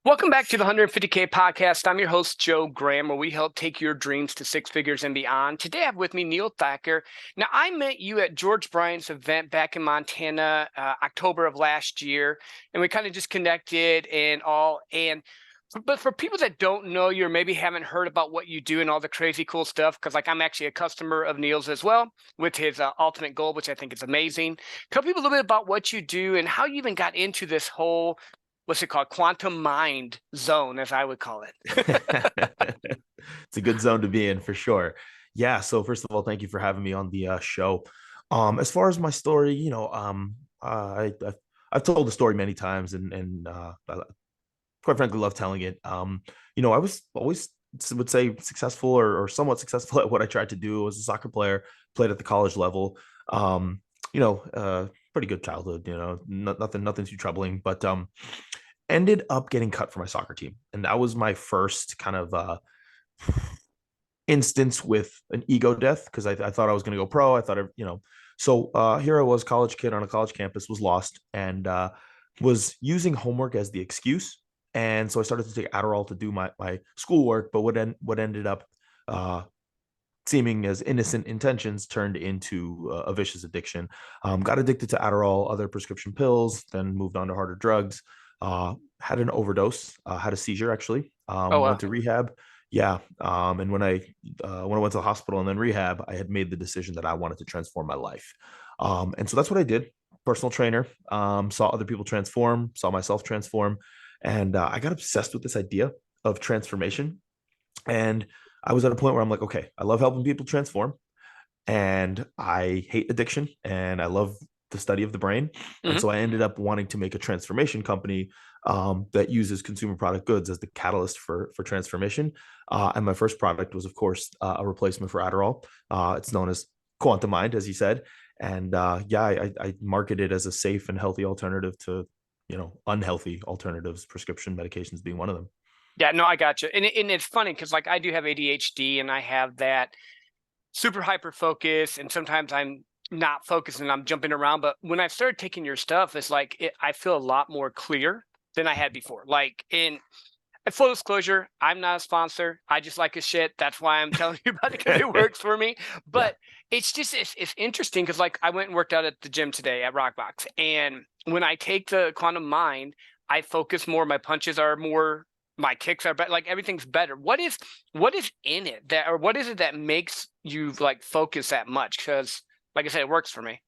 Welcome back to the 150K podcast. I'm your host, Joe Graham, where we help take your dreams to six figures and beyond. Today I have with me Neal Thakkar. Now, I met you at George Bryant's event back in Montana, October of last year, and we kind of just connected and all. But for people that don't know you or maybe haven't heard about what you do and all the crazy cool stuff, because I'm actually a customer of Neal's as well with his ultimate goal, which I think is amazing. Tell people a little bit about what you do and how you even got into this whole what's it called? Quantum mind zone, as I would call it. It's a good zone to be in for sure. Yeah. So first of all, thank you for having me on the show. As far as my story, I've told the story many times, and I quite frankly love telling it. I was always would say successful or somewhat successful at what I tried to do. I was a soccer player, played at the college level. Um, Pretty good childhood. Nothing too troubling, but ended up getting cut for my soccer team, and that was my first kind of instance with an ego death because I thought I was going to go pro. I thought, so here I was, college kid on a college campus, was lost and was using homework as the excuse. And so I started to take Adderall to do my schoolwork, but what ended up uh, seeming as innocent intentions turned into a vicious addiction. Got addicted to Adderall, other prescription pills, then moved on to harder drugs. Had an overdose, had a seizure actually. Oh, Went wow. to rehab. Yeah. And when I went to the hospital and then rehab, I had made the decision that I wanted to transform my life. And so that's what I did. Personal trainer, saw other people transform, saw myself transform, and I got obsessed with this idea of transformation. And I was at a point where I'm like, okay, I love helping people transform, and I hate addiction, and I love the study of the brain. And Hmm. so I ended up wanting to make a transformation company that uses consumer product goods as the catalyst for transformation. And my first product was, of course, a replacement for Adderall. It's known as Quantum Mind, as you said. And I market it as a safe and healthy alternative to, unhealthy alternatives, prescription medications being one of them. Yeah, no, I got you. And it's funny because I do have ADHD and I have that super hyper focus, and sometimes I'm not focused and I'm jumping around. But when I started taking your stuff, it's I feel a lot more clear than I had before. And full disclosure, I'm not a sponsor. I just like a shit. That's why I'm telling you about it because it works for me. Yeah. But it's interesting because I went and worked out at the gym today at Rockbox, and when I take the Quantum Mind, I focus more. My punches are more. My kicks are better. Like everything's better. What is in it that, or what is it that makes you focus that much? Because like I said, it works for me.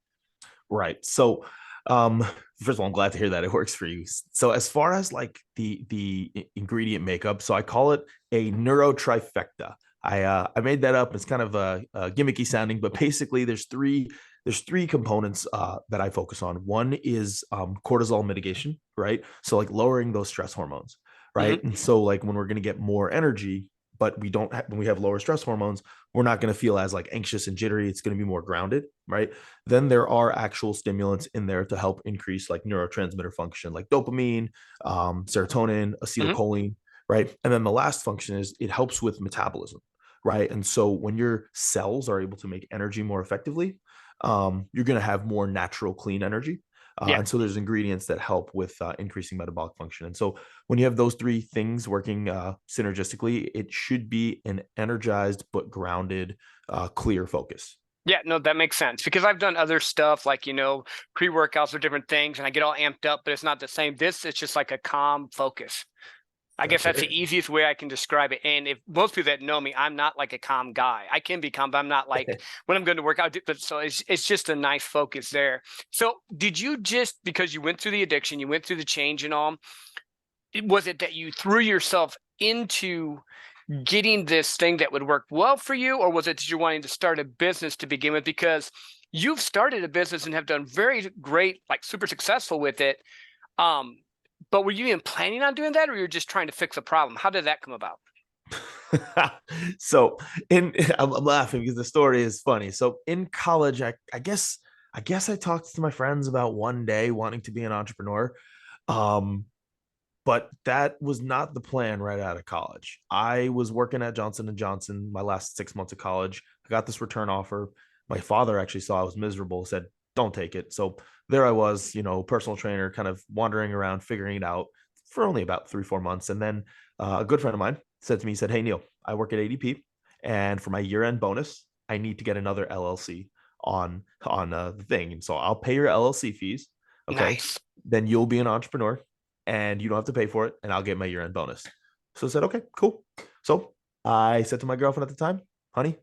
Right. So, um, first of all, I'm glad to hear that it works for you. So, as far as like the ingredient makeup, so I call it a neuro trifecta. I made that up. It's kind of a gimmicky sounding, but basically, there's three components that I focus on. One is cortisol mitigation, right? So, like lowering those stress hormones, right? Hmm. And so, like when we're going to get more energy, but when we have lower stress hormones, we're not going to feel as like anxious and jittery. It's going to be more grounded, right? Then there are actual stimulants in there to help increase like neurotransmitter function, like dopamine, serotonin, Hmm. acetylcholine, right? And then the last function is it helps with metabolism, right? And so when your cells are able to make energy more effectively, you're going to have more natural, clean energy. Yeah. And so there's ingredients that help with increasing metabolic function. And so when you have those three things working synergistically, it should be an energized but grounded, clear focus. Yeah, no, that makes sense because I've done other stuff pre-workouts or different things, and I get all amped up, but it's not the same. This it's just like a calm focus. I guess That's that's the it. easiest way I can describe it. And if most people that know me, I'm not like a calm guy. I can be calm, but I'm not like when I'm going to work out. But so it's just a nice focus there. So did you just because you went through the addiction, you went through the change and all, was it that you threw yourself into getting this thing that would work well for you, or was it that you're wanting to start a business to begin with? Because you've started a business and have done very great, like super successful with it. Um, but were you even planning on doing that, or you're just trying to fix a problem? How did that come about? So in I'm laughing because the story is funny. So in college, I guess I talked to my friends about one day wanting to be an entrepreneur. Um, but that was not the plan right out of college. I was working at Johnson and Johnson my last 6 months of college. I got this return offer. My father actually saw I was miserable, said, "Don't take it." So there I was, personal trainer, kind of wandering around, figuring it out. for only about 3-4 months. And then a good friend of mine said to me, he said, "Hey, Neal, I work at ADP, and for my year-end bonus, I need to get another LLC on the thing. And so I'll pay your LLC fees. Okay. Nice. Then you'll be an entrepreneur and you don't have to pay for it. And I'll get my year-end bonus." So I said, "Okay, cool." So I said to my girlfriend at the time, "Honey,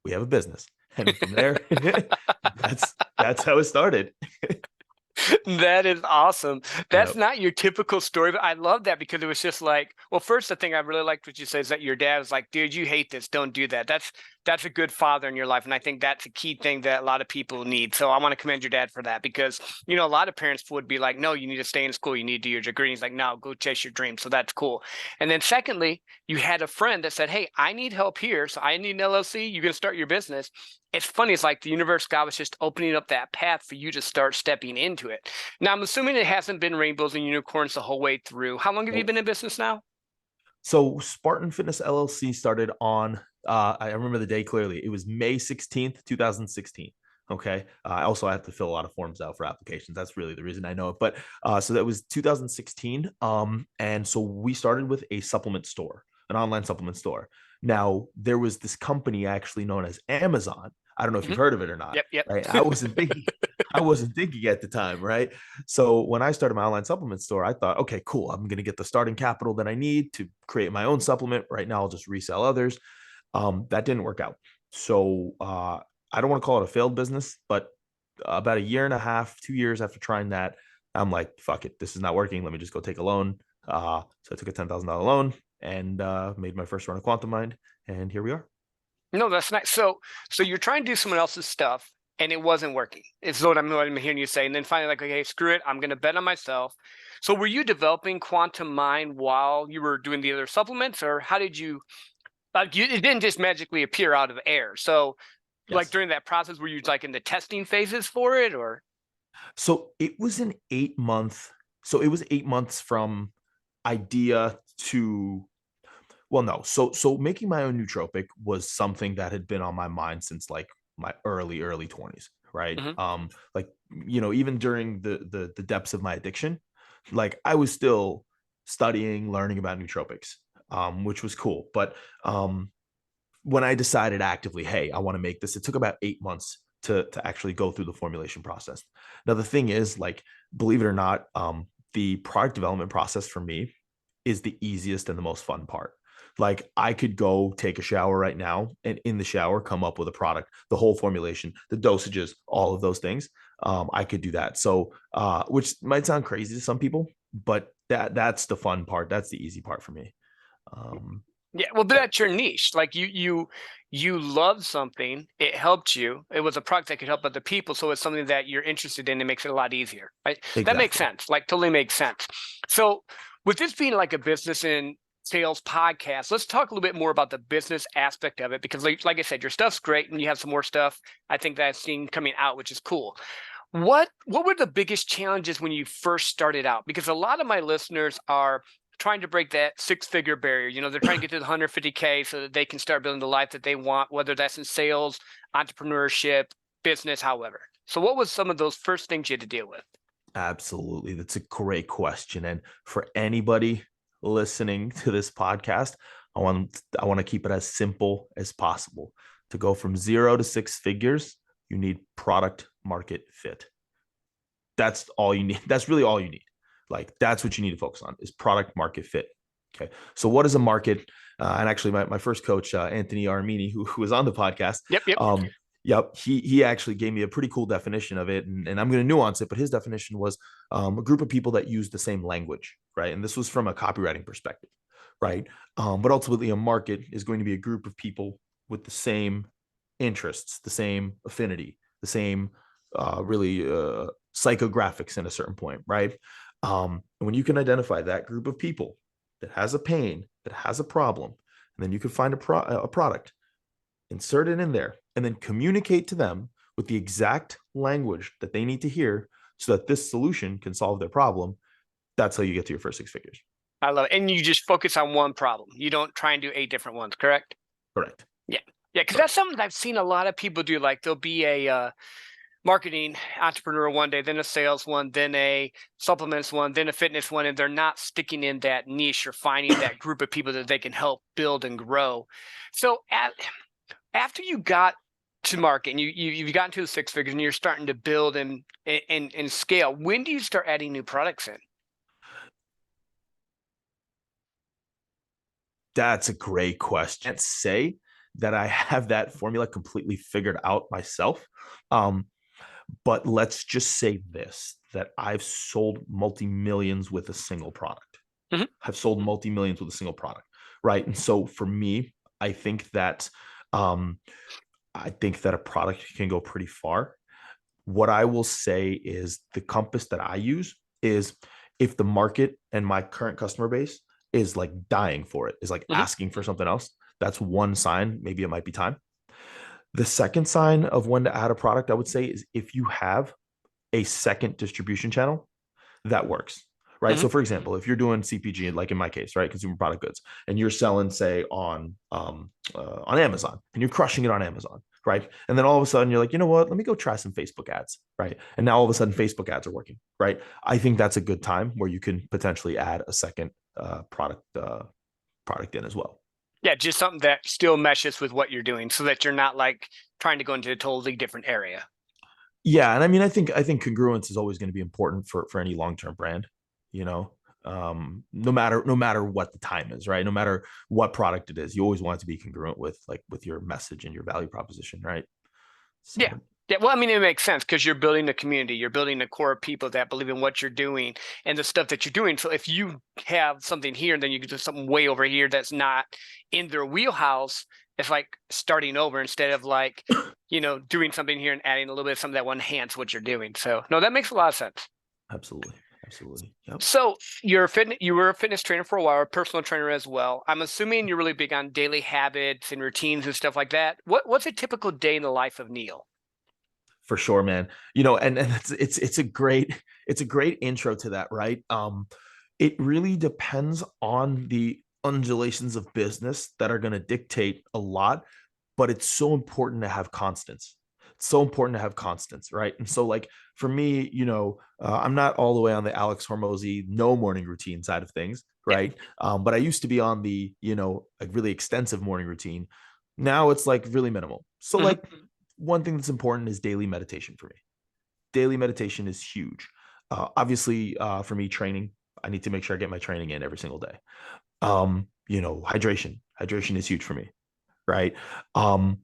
we have a business." And from there, that's how it started. That is awesome. That's Yeah. not your typical story, but I love that because it was just like, well, first, the thing I really liked what you said is that your dad was like, dude, you hate this. Don't do that. That's a good father in your life. And I think that's a key thing that a lot of people need. So I want to commend your dad for that because, you know, a lot of parents would be like, no, you need to stay in school. You need to do your degree. And he's like, no, go chase your dream. So that's cool. And then secondly, you had a friend that said, hey, I need help here. So I need an LLC. You can start your business. It's funny. It's like the universe, God was just opening up that path for you to start stepping into it. Now, I'm assuming it hasn't been rainbows and unicorns the whole way through. How long have you Nope. been in business now? So Spartan Fitness LLC started on, I remember the day clearly. It was May 16th, 2016. Okay. I also had to fill a lot of forms out for applications. That's really the reason I know it. But so that was 2016. And so we started with a supplement store, an online supplement store. Now, there was this company actually known as Amazon. I don't know if you've Mhm. heard of it or not, Yep. right? I wasn't thinking at the time, right? So when I started my online supplement store, I thought, okay, cool. I'm going to get the starting capital that I need to create my own supplement. Right now, I'll just resell others. That didn't work out. So I don't want to call it a failed business, but about a year and a half, 2 years after trying that, I'm like, fuck it, this is not working. Let me just go take a loan. So I took a $10,000 loan and made my first run of Quantum Mind, and here we are. No, that's nice. So you're trying to do someone else's stuff and it wasn't working. It's what I'm hearing you say. And then finally, like, okay, screw it. I'm going to bet on myself. So were you developing Quantum Mind while you were doing the other supplements, or how did you, it didn't just magically appear out of air. So like Yes. during that process, were you like in the testing phases for it, or? So it was an 8 month. So it was 8 months from idea to, well, no. So making my own nootropic was something that had been on my mind since like my early 20s, right? Mhm. Like, even during the depths of my addiction, like I was still studying, learning about nootropics, which was cool. But when I decided actively, hey, I want to make this, it took about 8 months to actually go through the formulation process. Now, the thing is, like, believe it or not, the product development process for me is the easiest and the most fun part. Like, I could go take a shower right now and in the shower come up with a product, the whole formulation, the dosages, all of those things. I could do that. So, which might sound crazy to some people, but that's the fun part. That's the easy part for me. Um, Yeah, well, yeah, that's your niche. Like you love something, it helped you. It was a product that could help other people, so it's something that you're interested in. It makes it a lot easier, right? That makes exactly. sense. Like totally makes sense. So, with this being like a business and sales podcast, let's talk a little bit more about the business aspect of it because, like I said, your stuff's great, and you have some more stuff I think that I've seen coming out, which is cool. What were the biggest challenges when you first started out? Because a lot of my listeners are trying to break that six-figure barrier. You know, they're trying to get to the 150K so that they can start building the life that they want, whether that's in sales, entrepreneurship, business, however. So what was some of those first things you had to deal with? Absolutely. That's a great question. And for anybody listening to this podcast, I want to keep it as simple as possible. To go from 0 to 6 figures, you need product market fit. That's all you need. That's really all you need. Like, that's what you need to focus on is product market fit. Okay. So what is a market? And actually my first coach, Anthony Armini, who was on the podcast, Yep, yep. yep, he actually gave me a pretty cool definition of it, and I'm going to nuance it, but his definition was a group of people that use the same language, right? And this was from a copywriting perspective, right? But ultimately, a market is going to be a group of people with the same interests, the same affinity, the same really psychographics in a certain point, right? When you can identify that group of people that has a pain, that has a problem, and then you can find a product, insert it in there, and then communicate to them with the exact language that they need to hear so that this solution can solve their problem. That's how you get to your first 6 figures. I love it. And you just focus on one problem. You don't try and do 8 different ones, correct? Correct. Yeah. Yeah, because Correct. that's something I've seen a lot of people do. Like there'll be a marketing entrepreneur one day, then a sales one, then a supplements one, then a fitness one, and they're not sticking in that niche or finding that group of people that they can help build and grow. So after you got to market and you've gotten to the six figures and you're starting to build and scale, when do you start adding new products in? That's a great question. I can't say that I have that formula completely figured out myself. But let's just say this, that I've sold multi-millions with a single product. Mhm. I've sold multi-millions with a single product, right? And so for me, I think that um, a product can go pretty far. What I will say is the compass that I use is if the market and my current customer base is like dying for it, is like Mhm. asking for something else, that's one sign. Maybe it might be time. The second sign of when to add a product, I would say, is if you have a second distribution channel that works, right? Mhm. So, for example, if you're doing CPG, like in my case, right, consumer product goods, and you're selling, say, on Amazon, and you're crushing it on Amazon, right? And then all of a sudden, you're like, you know what? Let me go try some Facebook ads, right? And now all of a sudden, Facebook ads are working, right? I think that's a good time where you can potentially add a second product in as well. Yeah, just something that still meshes with what you're doing so that you're not like trying to go into a totally different area. Yeah, and I mean, I think congruence is always going to be important for any long term brand. You know, no matter what the time is, right? No matter what product it is, you always want it to be congruent with your message and your value proposition, right? Yeah. So Yeah. Well, I mean, it makes sense because you're building a community, you're building a core of people that believe in what you're doing and the stuff that you're doing. So if you have something here and then you can do something way over here that's not in their wheelhouse, it's like starting over instead of like, doing something here and adding a little bit of something that will enhance what you're doing. So no, that makes a lot of sense. absolutely, absolutely, yep, So you were a fitness trainer for a while, a personal trainer as well. I'm assuming you're really big on daily habits and routines and stuff like that. What's a typical day in the life of Neal? for sure, man. And it's a great intro to that, right? It really depends on the undulations of business that are going to dictate a lot, but it's so important to have constants. It's so important to have constants, right? And so, like for me, I'm not all the way on the Alex Hormozy no morning routine side of things, Yeah. right? But I used to be on the like really extensive morning routine. Now it's like really minimal. So, Mhm. like one thing that's important is daily meditation for me. Daily meditation is huge. Obviously, for me, training, I need to make sure I get my training in every single day. Hydration is huge for me, right? Um,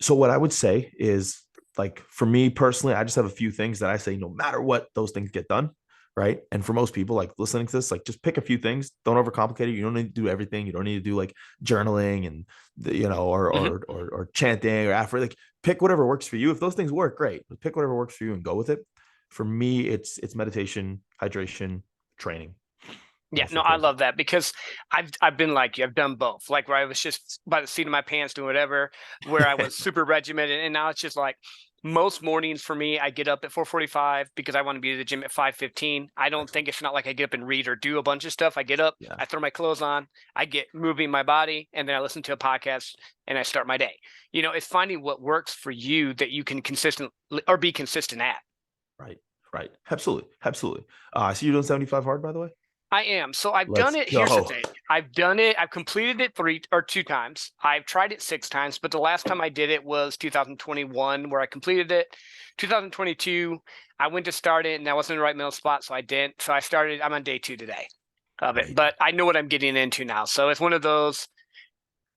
so what I would say is, like, for me personally, I just have a few things that I say no matter what, those things get done, right? And for most people, like listening to this, like just pick a few things. Don't overcomplicate it. You don't need to do everything. You don't need to do like journaling and or Mhm. or chanting or after. Like pick whatever works for you. If those things work, great. But pick whatever works for you and go with it. For me, it's meditation, hydration, training. Yeah, Those no, are I those. love that because I've been like you. I've done both. Like where I was just by the seat of my pants doing whatever, where I was super regimented, and now it's just like most mornings for me, I get up at 4:45 because I want to be at the gym at 5:15. I don't think it's not like I get up and read or do a bunch of stuff. I get up, Yeah, I throw my clothes on, I get moving my body, and then I listen to a podcast and I start my day. It's finding what works for you that you can consistently or be consistent at. right, right. Absolutely, absolutely. I see you're doing 75 hard, by the way. I am. So I've done Let's it. Here's the go. thing. I've done it. I've completed it 2 times. I've tried it 6 times, but the last time I did it was 2021, where I completed it. 2022, I went to start it and I wasn't in the right mental spot, so I didn't. So I'm on day 2 today of it, Great. but I know what I'm getting into now. So it's one of those.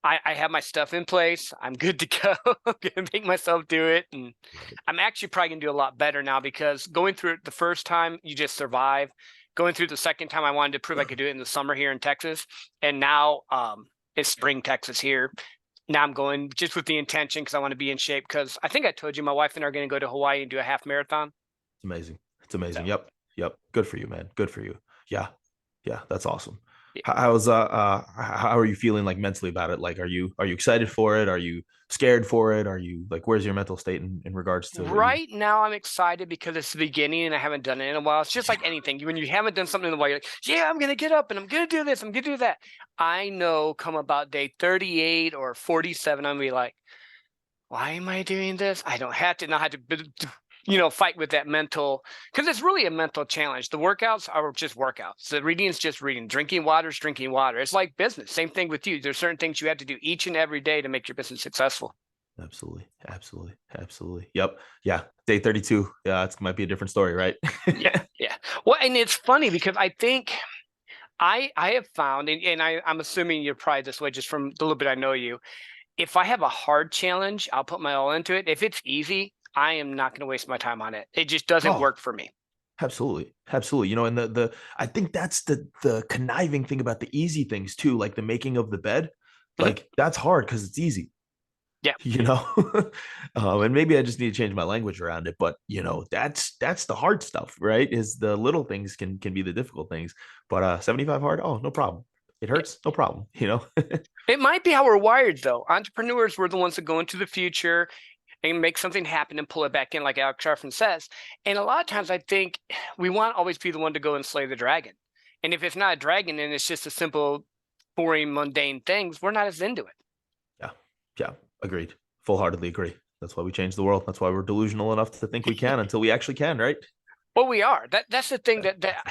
I have my stuff in place. I'm good to go. I'm gonna make myself do it, and Love it. I'm actually probably gonna do a lot better now because going through it the first time, you just survive. Going through the second time, I wanted to prove I could do it in the summer here in Texas, and now it's spring Texas here. Now I'm going just with the intention because I want to be in shape. Because I think I told you my wife and I are going to go to Hawaii and do a half marathon. It's amazing. It's amazing. So Yep. Yep. Good for you, man. Good for you. Yeah. Yeah. That's awesome. yeah. How are you feeling like mentally about it? Like, are you excited for it? Are you scared for it? Are you like, where's your mental state in regards to what you? Right now, I'm excited because it's the beginning and I haven't done it in a while. It's just like anything. When you haven't done something in a while, you're like, yeah, I'm going to get up and I'm going to do this. I'm going to do that. I know come about day 38 or 47, I'm going to be like, why am I doing this? I don't have to. Now I had to fight with that mental, because it's really a mental challenge. The workouts are just workouts. The reading is just reading. Drinking water is drinking water. It's like business. Same thing with you. There's certain things you have to do each and every day to make your business successful. Absolutely. Absolutely. Absolutely. Yep. Yeah. Day 32. Yeah. It might be a different story, right? Yeah, yeah. Well, and it's funny because I think I have found, and I'm assuming you're probably this way just from the little bit I know you. If I have a hard challenge, I'll put my all into it. If it's easy, I am not going to waste my time on it. It just doesn't Oh, work for me. absolutely. Absolutely. And the I think that's the conniving thing about the easy things too, like the making of the bed. Mhm. Like that's hard because it's easy, Yeah. you know. And maybe I just need to change my language around it, but that's the hard stuff, right? Is the little things can be the difficult things. But 75 hard, oh, no problem. It Yeah. hurts, no problem. It might be how we're wired, though. Entrepreneurs were the ones that go into the future and make something happen and pull it back in, like Alex Sharfin says. And a lot of times I think we want to always be the one to go and slay the dragon. And if it's not a dragon and it's just a simple, boring, mundane things, we're not as into it. Yeah. Yeah. Agreed. Full-heartedly agree. That's why we change the world. That's why we're delusional enough to think we can until we actually can, right? Well, we are. That's the thing Yeah. that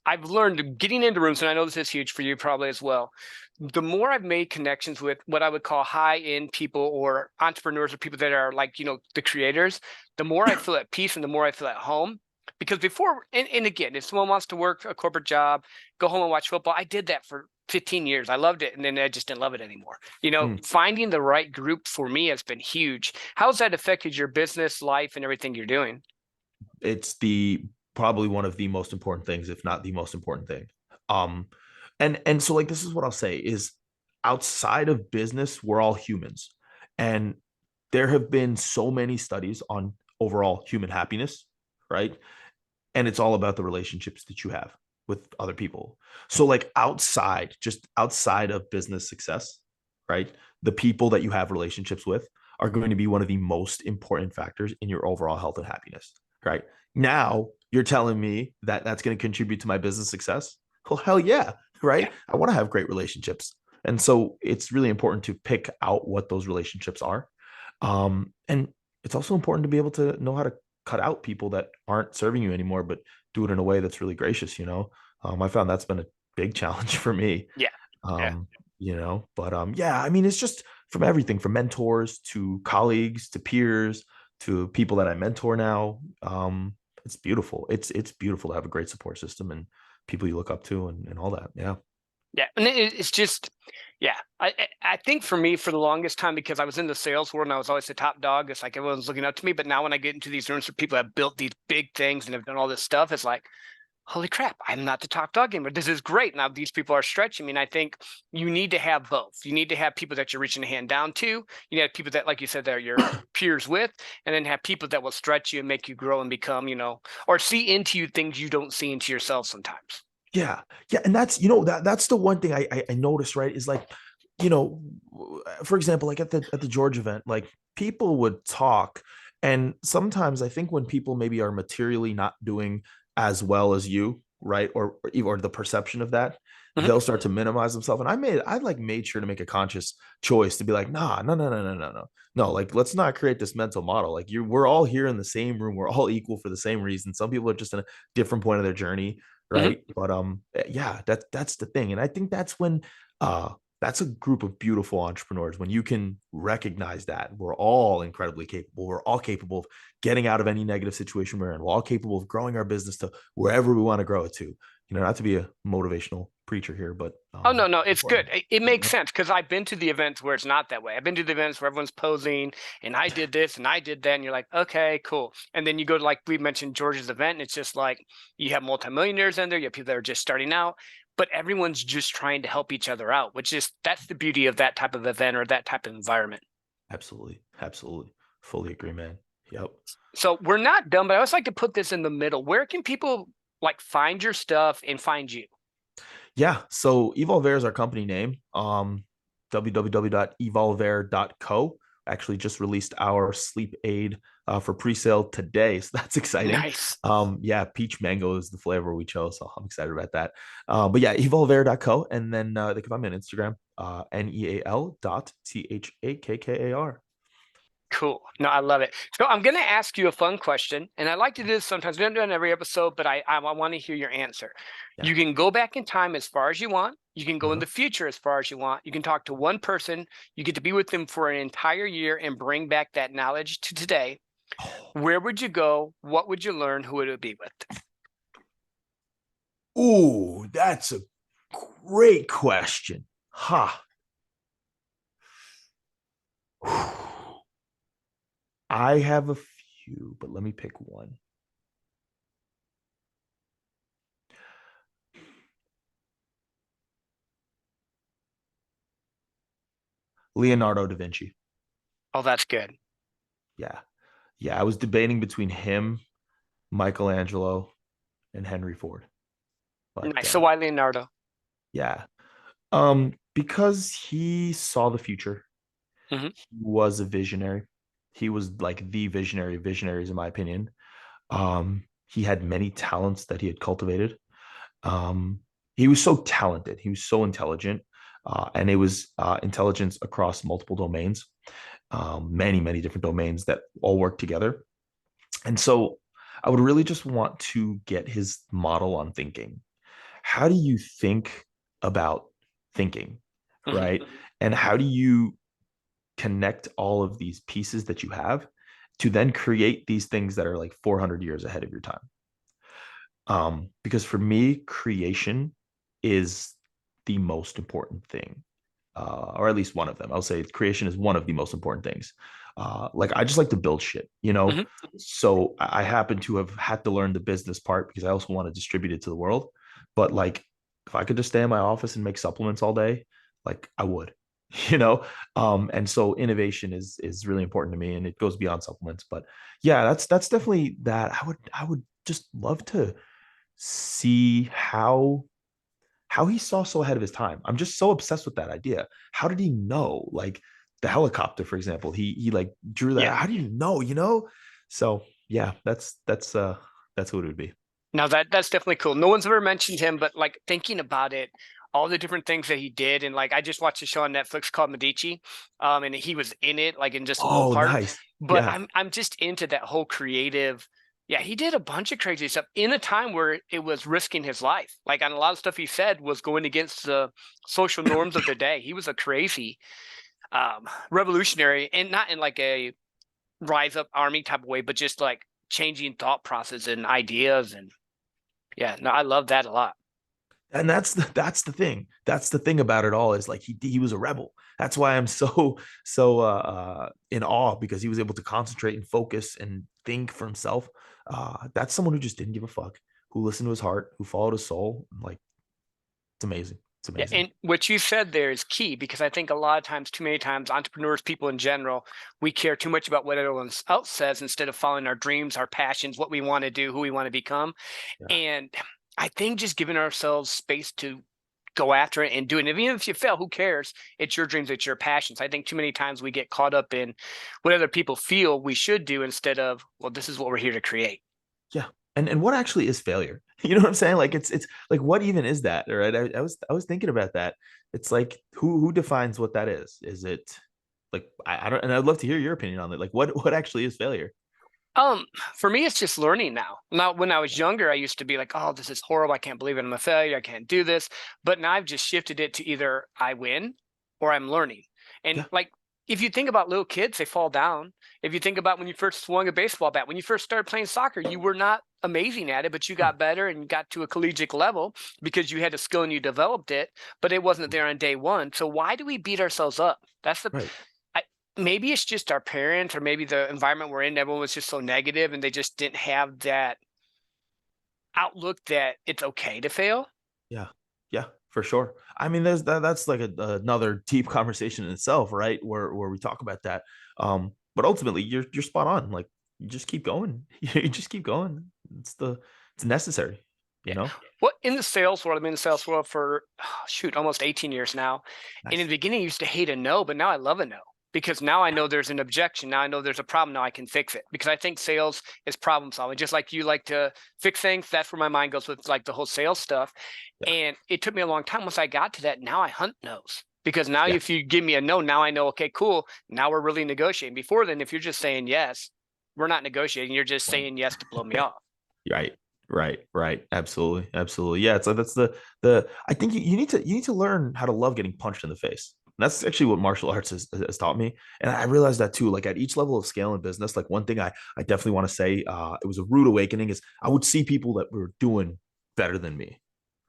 I've learned getting into rooms, and I know this is huge for you probably as well. The more I've made connections with what I would call high-end people or entrepreneurs or people that are like, the creators, the more I feel at peace and the more I feel at home. Because before, and again, if someone wants to work a corporate job, go home and watch football, I did that for 15 years. I loved it. And then I just didn't love it anymore. Mm. Finding the right group for me has been huge. How's that affected your business life and everything you're doing? It's the probably one of the most important things, if not the most important thing. Um, and so like this is what I'll say is outside of business, we're all humans. And there have been so many studies on overall human happiness, right? And it's all about the relationships that you have with other people. So like just outside of business success, right? The people that you have relationships with are going to be one of the most important factors in your overall health and happiness, right? Now, you're telling me that that's going to contribute to my business success? Well, hell yeah, Yeah. right? I want to have great relationships. And so it's really important to pick out what those relationships are. And it's also important to be able to know how to cut out people that aren't serving you anymore, but do it in a way that's really gracious. I found that's been a big challenge for me. Yeah. Yeah. um but yeah, I mean, it's just from everything from mentors to colleagues to peers to people that I mentor now. It's beautiful. It's beautiful to have a great support system and people you look up to and all that. Yeah. Yeah, and it's just, yeah. I think for me, for the longest time, because I was in the sales world and I was always the top dog, it's like everyone's looking up to me. But now when I get into these rooms where people have built these big things and have done all this stuff, it's like, holy crap, I'm not the top dog anymore. This is great. Now these people are stretching me. And I think you need to have both. You need to have people that you're reaching a hand down to. You need to have people that, like you said, that are your peers with, and then have people that will stretch you and make you grow and become, or see into you things you don't see into yourself sometimes. Yeah, yeah, and that's the one thing I noticed, right? Is like, you know, for example, like at the George event, like people would talk, and sometimes I think when people maybe are materially not doing as well as you, right, or the perception of that, Mhm. they'll start to minimize themselves. And I like made sure to make a conscious choice to be like, nah, no, no, no, no, no, no, no, like let's not create this mental model. Like we're all here in the same room, we're all equal for the same reason. Some people are just in a different point of their journey, Mhm. right? But yeah, that's the thing. And I think uh that's a group of beautiful entrepreneurs when you can recognize that we're all incredibly capable. We're all capable of getting out of any negative situation we're in. We're all capable of growing our business to wherever we want to grow it to. Not to be a motivational preacher here, but Oh, no, no, it's important. good. It makes sense because I've been to the events where it's not that way. I've been to the events where everyone's posing and I did this and I did that. And you're like, okay, cool. And then you go to, like we mentioned, George's event, and it's just like you have multimillionaires in there, you have people that are just starting out, but everyone's just trying to help each other out, which is that's the beauty of that type of event or that type of environment. Absolutely, absolutely, fully agree, man. Yep. So we're not done, but I always like to put this in the middle. Where can people like find your stuff and find you? Yeah. So Evolvere is our company name. www.evolvere.co. Actually, just released our sleep aid for pre-sale today, so that's exciting. Nice. Yeah, peach mango is the flavor we chose, so I'm excited about that. But yeah, evolvere.co, and then they can find me on Instagram, Neal.Thakkar. Cool. No, I love it. So I'm going to ask you a fun question, and I like to do this sometimes. We don't do it in every episode, but I want to hear your answer. Yeah. You can go back in time as far as you want. You can go in Uh-huh. the future as far as you want. You can talk to one person. You get to be with them for an entire year and bring back that knowledge to today. Oh. Where would you go? What would you learn? Who would it be with? Ooh, that's a great question. Ha. I have a few, but let me pick one. Leonardo da Vinci. Oh, that's good. Yeah. Yeah. I was debating between him, Michelangelo, and Henry Ford. But Nice. So why Leonardo? yeah. Because he saw the future. Hmm. He was a visionary. He was like the visionary of visionaries, in my opinion. He had many talents that he had cultivated. Um, he was so talented. He was so intelligent, and it was intelligence across multiple domains, many, many different domains that all work together. And so, I would really just want to get his model on thinking. How do you think about thinking, Hmm. right? And how do you connect all of these pieces that you have to then create these things that are like 400 years ahead of your time? Because for me, creation is the most important thing, or at least one of them. I'll say creation is one of the most important things. Like I just like to build shit, you know. Hmm. So I happen to have had to learn the business part because I also want to distribute it to the world. But like, if I could just stay in my office and make supplements all day, like I would, you know. And so innovation is really important to me, and it goes beyond supplements. But yeah, that's definitely that. I would just love to see how he saw so ahead of his time. I'm just so obsessed with that idea. How did he know? Like the helicopter, for example, he like drew that. Yeah. How do you know? You know? So yeah, that's who it would be. Now that's definitely cool. No one's ever mentioned him, but like thinking about it, all the different things that he did, and like I just watched a show on Netflix called Medici, and he was in it like in just a little Oh, part. nice. But Yeah. I'm just into that whole creative. Yeah, he did a bunch of crazy stuff in a time where it was risking his life. Like on a lot of stuff he said was going against the social norms of the day. He was a crazy revolutionary, and not in like a rise up army type of way, but just like changing thought process and ideas. And yeah, no, I love that a lot. And that's the thing. That's the thing about it all is like he was a rebel. That's why I'm so in awe because he was able to concentrate and focus and think for himself. That's someone who just didn't give a fuck, who listened to his heart, who followed his soul. Like it's amazing. It's Yeah, amazing. and what you said there is key because I think a lot of times, too many times, entrepreneurs, people in general, we care too much about what everyone else says instead of following our dreams, our passions, what we want to do, who we want to become. Yeah. And I think just giving ourselves space to go after it and do it. And even if you fail, who cares? It's your dreams, it's your passions. I think too many times we get caught up in what other people feel we should do instead of, well, this is what we're here to create. Yeah. And what actually is failure? You know what I'm saying? Like it's like what even is that? Right. I was thinking about that. It's like who defines what that is? Is it like I don't and I'd love to hear your opinion on it. Like what actually is failure? Um, for me, it's just learning now. Now, when I was younger, I used to be like, "Oh, this is horrible. I can't believe it. I'm a failure. I can't do this." But now I've just shifted it to either I win or I'm learning. And Yeah. like, if you think about little kids, they fall down. If you think about when you first swung a baseball bat, when you first started playing soccer, you were not amazing at it, but you Right. got better and got to a collegiate level because you had a skill and you developed it, but it wasn't there on day one. So why do we beat ourselves up? That's the Right. I, maybe it's just our parents or maybe the environment we're in. Everyone was just so negative and they just didn't have that outlook that it's okay to fail. Yeah. Yeah, for sure. I mean, that's like another deep conversation in itself, right? Where we talk about that. But ultimately you're spot on. Like you just keep going. You just keep going. It's necessary, you Yeah. know? What in the sales world? I'm in the sales world for shoot, almost 18 years now. And in Nice. the beginning, I used to hate a no, but now I love a no because now I know there's an objection. Now I know there's a problem. Now I can fix it because I think sales is problem solving. Just like you like to fix things, that's where my mind goes with like the whole sales stuff. Yeah. And it took me a long time once I got to that. Now I hunt no's because now Yeah. if you give me a no, now I know, okay, cool. Now we're really negotiating. Before then, if you're just saying yes, we're not negotiating. You're just saying yes to blow me off. Right. Right. Absolutely. Absolutely. Yeah. So that's I think you need to learn how to love getting punched in the face. And that's actually what martial arts has taught me. And I realized that too, like at each level of scale in business, like one thing I definitely want to say, it was a rude awakening is I would see people that were doing better than me,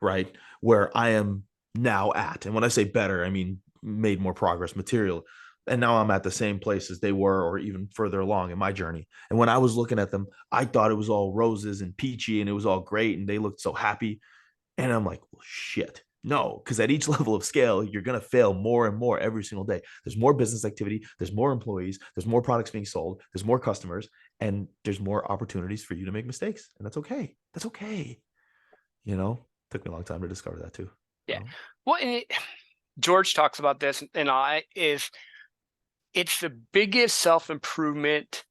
right? Where I am now at. And when I say better, I mean, made more progress material. And now I'm at the same place as they were, or even further along in my journey. And when I was looking at them, I thought it was all roses and peachy and it was all great and they looked so happy. And I'm like, well, shit. No, because at each level of scale, you're going to fail more and more every single day. There's more business activity, there's more employees, there's more products being sold, there's more customers, and there's more opportunities for you to make mistakes. And that's okay. That's okay. You know, took me a long time to discover that too. Yeah. So, Well, George talks about this, and it's the biggest self-improvement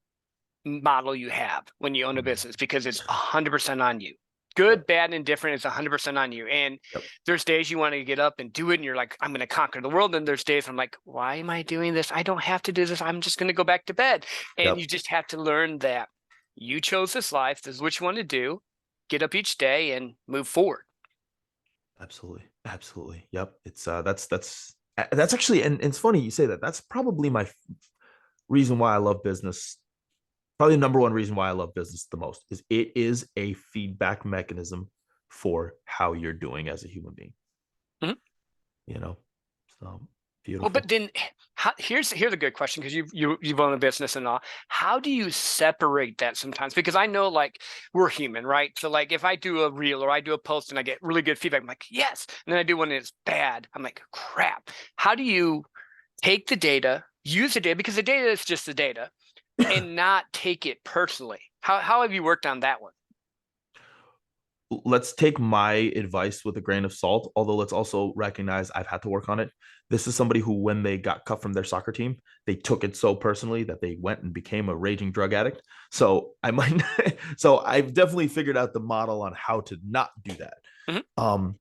model you have when you own a business because it's 100% on you. Good, yep. bad, and different is 100% on you. And Yep. there's days you want to get up and do it, and you're like, I'm going to conquer the world. And there's days I'm like, why am I doing this? I don't have to do this. I'm just going to go back to bed. And Yep. you just have to learn that you chose this life. This is what you want to do. Get up each day and move forward. Absolutely. Absolutely. Yep. It's that's actually, and it's funny you say that. That's probably my reason why I love business. Probably the number one reason why I love business the most is it is a feedback mechanism for how you're doing as a human being. Mhm. You know, so Well, but beautiful. then here's a good question because you've owned a business and all. How do you separate that sometimes? Because I know like we're human, right? So like if I do a reel or I do a post and I get really good feedback, I'm like, yes. And then I do one that's bad. I'm like, crap. How do you take the data, use the data because the data is just the data, and not take it personally? How have you worked on that one? Let's take my advice with a grain of salt, although let's also recognize I've had to work on it. This is somebody who, when they got cut from their soccer team, they took it so personally that they went and became a raging drug addict. So I might, so I've definitely figured out the model on how to not do that. Mhm. Um,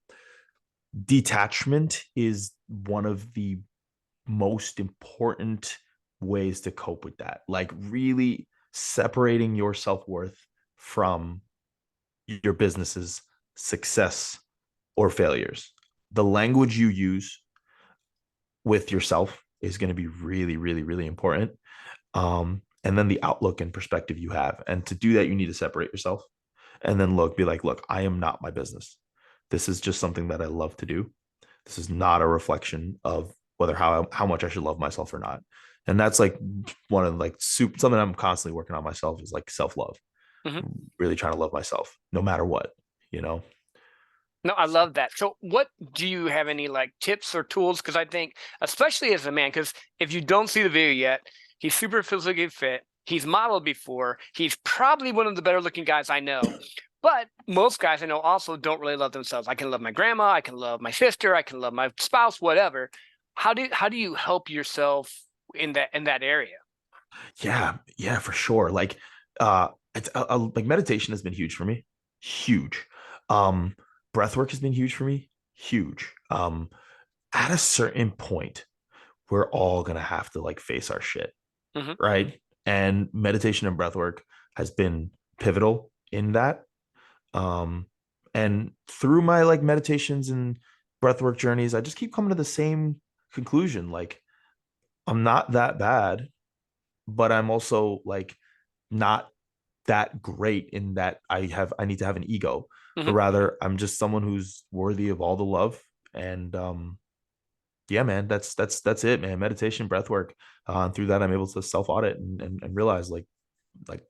Detachment is one of the most important ways to cope with that. Like really separating your self worth from your business's success or failures. The language you use with yourself is going to be really, really, really important. And then the outlook and perspective you have. And to do that, you need to separate yourself and then be like, look, I am not my business. This is just something that I love to do. This is not a reflection of whether how much I should love myself or not. And that's like one of like something I'm constantly working on myself is like self-love, Mhm. really trying to love myself no matter what, you know? No, I love that. So, what do you have any like tips or tools? Because I think, especially as a man, because if you don't see the video yet, he's super physically fit. He's modeled before. He's probably one of the better looking guys I know. But most guys I know also don't really love themselves. I can love my grandma. I can love my sister. I can love my spouse. Whatever. How do you help yourself in that area? Yeah, for sure. Like, it's like meditation has been huge for me, huge. Um, Breath work has been huge for me, huge. At a certain point, we're all gonna have to like face our shit, Hmm. right? And meditation and breath work has been pivotal in that. Um, and through my like meditations and breathwork journeys, I just keep coming to the same conclusion. Like, I'm not that bad, but I'm also like not that great in that I need to have an ego, but Hmm. rather I'm just someone who's worthy of all the love. And yeah, man, that's it, man. Meditation, breath work. And through that I'm able to self-audit and realize like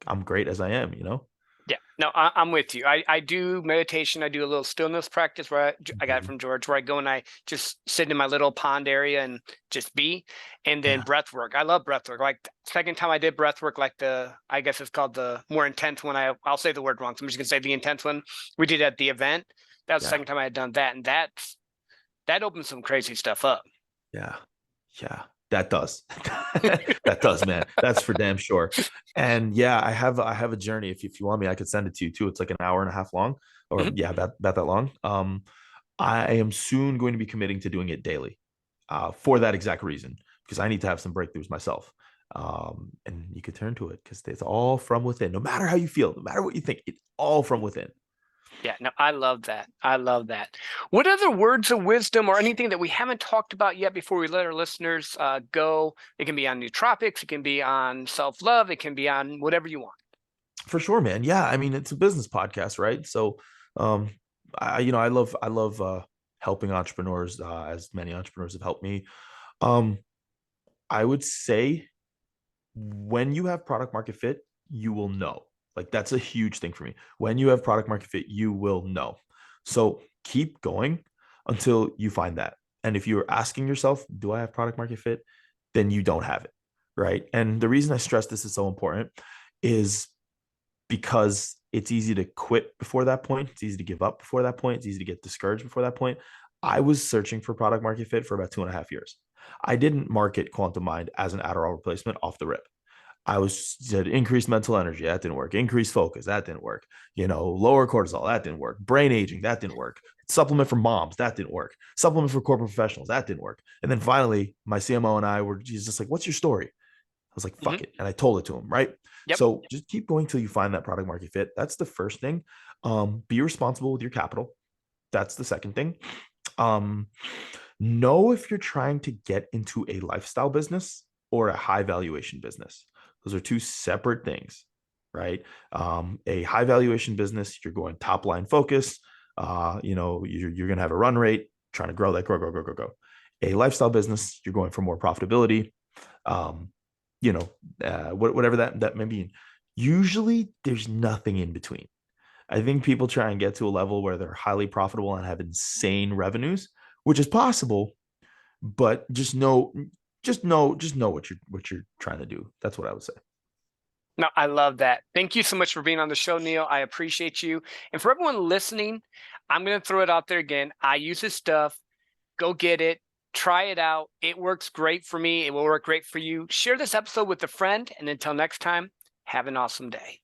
I'm great as I am, you know? Yeah, no, I'm with you. I do meditation. I do a little stillness practice where I got it Mhm. from George, where I go and I just sit in my little pond area and just be. And then Yeah. breath work. I love breath work. Like second time I did breath work, like I guess it's called the more intense one. I'll say the word wrong, so I'm just gonna say the intense one. We did at the event. That was the Yeah. second time I had done that, and that opened some crazy stuff up. Yeah. Yeah. That does. That does, man. That's for damn sure. And yeah, I have a journey. If you want me, I could send it to you too. It's like an hour and a half long, or Mhm. yeah, about that long. I am soon going to be committing to doing it daily. for that exact reason, because I need to have some breakthroughs myself. And you could turn to it because it's all from within. No matter how you feel, no matter what you think, it's all from within. Yeah, no, I love that. I love that. What other words of wisdom or anything that we haven't talked about yet before we let our listeners go? It can be on nootropics, it can be on self-love, it can be on whatever you want. For sure, man. Yeah, I mean, it's a business podcast, right? So, um, I love helping entrepreneurs, as many entrepreneurs have helped me. Um, I would say when you have product market fit, you will know. Like that's a huge thing for me. When you have product market fit, you will know. So keep going until you find that. And if you're asking yourself, do I have product market fit? Then you don't have it. Right. And the reason I stress this is so important is because it's easy to quit before that point. It's easy to give up before that point. It's easy to get discouraged before that point. I was searching for product market fit for about 2.5 years. I didn't market Quantum Mind as an Adderall replacement off the rip. I was said increased mental energy, that didn't work. Increased focus, that didn't work. Lower cortisol, that didn't work. Brain aging, that didn't work. Supplement for moms, that didn't work. Supplement for corporate professionals, that didn't work. And then finally, my CMO and I were just like, "What's your story?" I was like, Hmm. "Fuck it," and I told it to him. Right. Yep. So just keep going till you find that product market fit. That's the first thing. Be responsible with your capital. That's the second thing. Um, know if you're trying to get into a lifestyle business or a high valuation business. Those are two separate things, right? A high valuation business, you're going top line focus. You're going to have a run rate, trying to grow that, grow, grow, grow, grow, grow. A lifestyle business, you're going for more profitability. Um, whatever that may mean. Usually, there's nothing in between. I think people try and get to a level where they're highly profitable and have insane revenues, which is possible, but just know what you're trying to do. That's what I would say. No, I love that. Thank you so much for being on the show, Neal. I appreciate you. And for everyone listening, I'm going to throw it out there again. I use this stuff. Go get it. Try it out. It works great for me. It will work great for you. Share this episode with a friend. And until next time, have an awesome day.